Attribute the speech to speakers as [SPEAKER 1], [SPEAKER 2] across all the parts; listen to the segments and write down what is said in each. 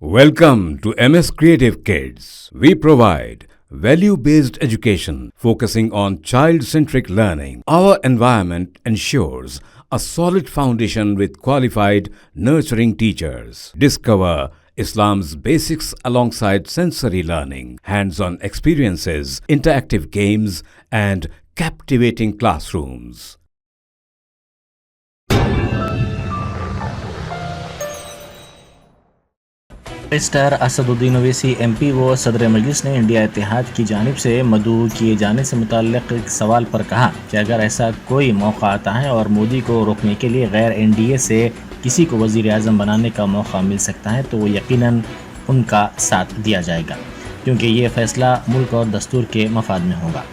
[SPEAKER 1] Welcome to MS Creative Kids. We provide value-based education focusing on child-centric learning. Our environment ensures a solid foundation with qualified, nurturing teachers. Discover Islam's basics alongside sensory learning, hands-on experiences, interactive games, and captivating classrooms.
[SPEAKER 2] Barrister Asaduddin Owaisi MP व सदर मजलिस ने India इत्तेहाद की जानिब से मदऊ किए जाने से मुताल्लिक़ एक सवाल पर कहा कि अगर ऐसा कोई मौका आता है और मोदी को रोकने के लिए गैर NDA से किसी को वज़ीर आज़म बनाने का मौका मिल सकता है तो वो यकीनन उनका साथ दिया जाएगा, क्योंकि ये फ़ैसला मुल्क और दस्तूर के मफाद में होगा।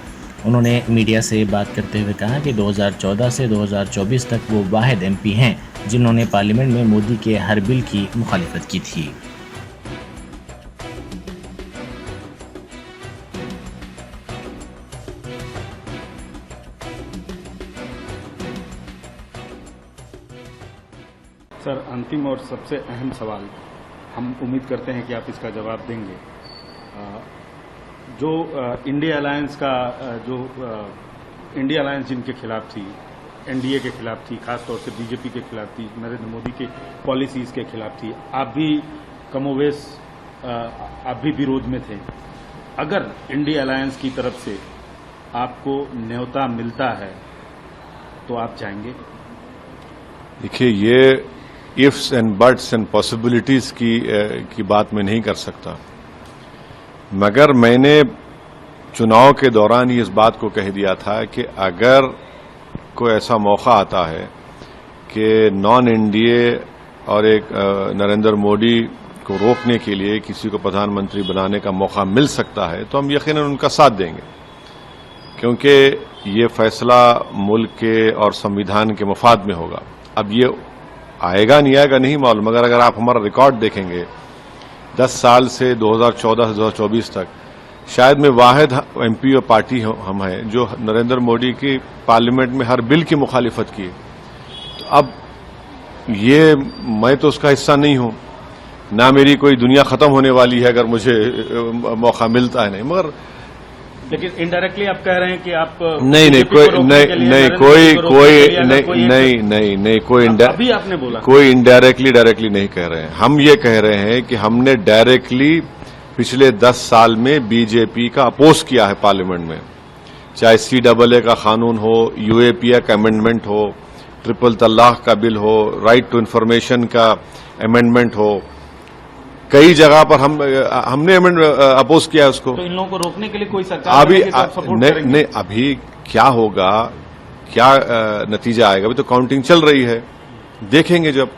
[SPEAKER 2] उन्होंने मीडिया से बात करते हुए कहा कि 2014 से 2024 तक वो वाहिद MP हैं जिन्होंने पार्लियामेंट में मोदी के हर बिल की मुखालिफत की थी।
[SPEAKER 3] सर, अंतिम और सबसे अहम सवाल, हम उम्मीद करते हैं कि आप इसका जवाब देंगे। जो इंडिया अलायंस का इंडिया अलायंस जिनके खिलाफ थी, NDA के खिलाफ थी, खासतौर से BJP के खिलाफ थी, नरेंद्र मोदी के पॉलिसीज़ के खिलाफ थी, आप भी कमोवेश आप भी विरोध में थे। अगर इंडिया अलायंस की तरफ से आपको न्योता मिलता है तो आप जाएंगे?
[SPEAKER 4] देखिए, ये ifs and buts and possibilities की बात मैं नहीं कर सकता, मगर मैंने चुनाव के दौरान ही इस बात को कह दिया था कि अगर कोई ऐसा मौका आता है कि नॉन NDA और एक नरेंद्र मोदी को रोकने के लिए किसी को प्रधानमंत्री बनाने का मौका मिल सकता है तो हम यकीनन उनका साथ देंगे, क्योंकि ये फैसला मुल्क के और संविधान के मफाद में होगा। अब ये आएगा नहीं आएगा नहीं मालूम, मगर अगर आप हमारा रिकॉर्ड देखेंगे 10 साल से 2014 से 2024 तक शायद मैं वाहिद MP और पार्टी हम हैं जो नरेंद्र मोदी की पार्लियामेंट में हर बिल की मुखालिफत की। तो अब ये मैं तो उसका हिस्सा नहीं हूं, ना मेरी कोई दुनिया खत्म होने वाली है अगर मुझे मौका मिलता है, नहीं, मगर
[SPEAKER 3] लेकिन इनडायरेक्टली आप कह रहे हैं कि आप अभी आपने बोला
[SPEAKER 4] कोई डायरेक्टली नहीं कह रहे हैं। हम ये कह रहे हैं कि हमने डायरेक्टली पिछले 10 साल में BJP का अपोज किया है पार्लियामेंट में, चाहे CAA का कानून हो, UAP का अमेंडमेंट हो, ट्रिपल तलाक का बिल हो, राइट टू इंफॉर्मेशन का अमेंडमेंट हो, कई जगह पर हमने अपोज किया है उसको।
[SPEAKER 3] तो इन लोगों को रोकने के लिए कोई सरकार
[SPEAKER 4] अभी नहीं, अभी क्या होगा, क्या नतीजा आएगा, अभी तो काउंटिंग चल रही है, देखेंगे जब।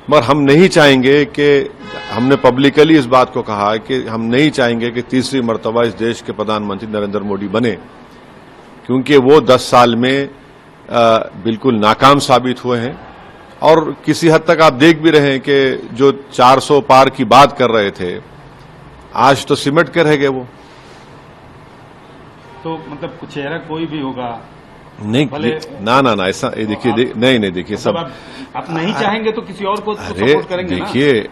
[SPEAKER 4] मगर हम नहीं चाहेंगे कि हमने पब्लिकली इस बात को कहा कि हम नहीं चाहेंगे कि तीसरी मर्तबा इस देश के प्रधानमंत्री नरेंद्र मोदी बने, क्योंकि वो 10 साल में बिल्कुल नाकाम साबित हुए हैं और किसी हद तक आप देख भी रहे हैं कि जो 400 पार की बात कर रहे थे आज तो सिमट के रह गए वो।
[SPEAKER 3] तो मतलब चेहरा कोई भी होगा
[SPEAKER 4] नहीं, ना ऐसा देखिए, नहीं देखिए, सब
[SPEAKER 3] आप नहीं चाहेंगे तो किसी और को सपोर्ट करेंगे।
[SPEAKER 4] देखिए,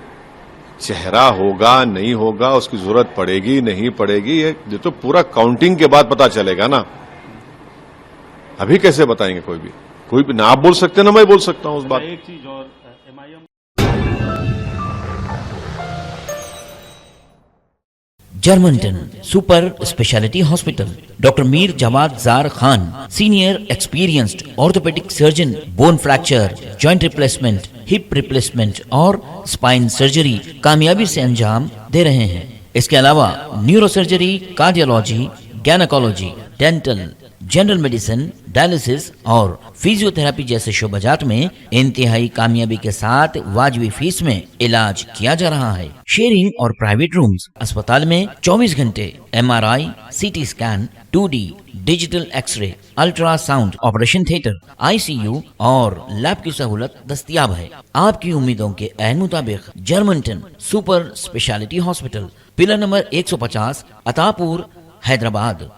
[SPEAKER 4] चेहरा होगा नहीं होगा उसकी जरूरत पड़ेगी नहीं पड़ेगी ये तो पूरा काउंटिंग के बाद पता चलेगा ना। अभी कैसे बताएंगे? कोई भी ना आप बोल सकते ना मैं बोल सकता हूं उस बात।
[SPEAKER 3] एक चीज और, MIM
[SPEAKER 5] Germanten super speciality hospital, doctor Mir Jawad Zar Khan, senior experienced orthopaedic surgeon, bone fracture, joint replacement, hip replacement और स्पाइन सर्जरी कामयाबी से अंजाम दे रहे हैं। इसके अलावा neuro surgery, cardiology, gynaecology, dental, general medicine, dialysis और फिजियोथेरेपी जैसे शोबाजात में इंतहाई कामयाबी के साथ वाजिबी फीस में इलाज किया जा रहा है। शेयरिंग और प्राइवेट रूम्स, अस्पताल में 24 घंटे MRI, CT scan, 2D digital x-ray, ultrasound, operation theatre, ICU और लैब की सहूलत दस्तयाब है। आपकी उम्मीदों के ऐन मुताबिक Germanten super speciality hospital, pillar number 150, Attapur, Hyderabad.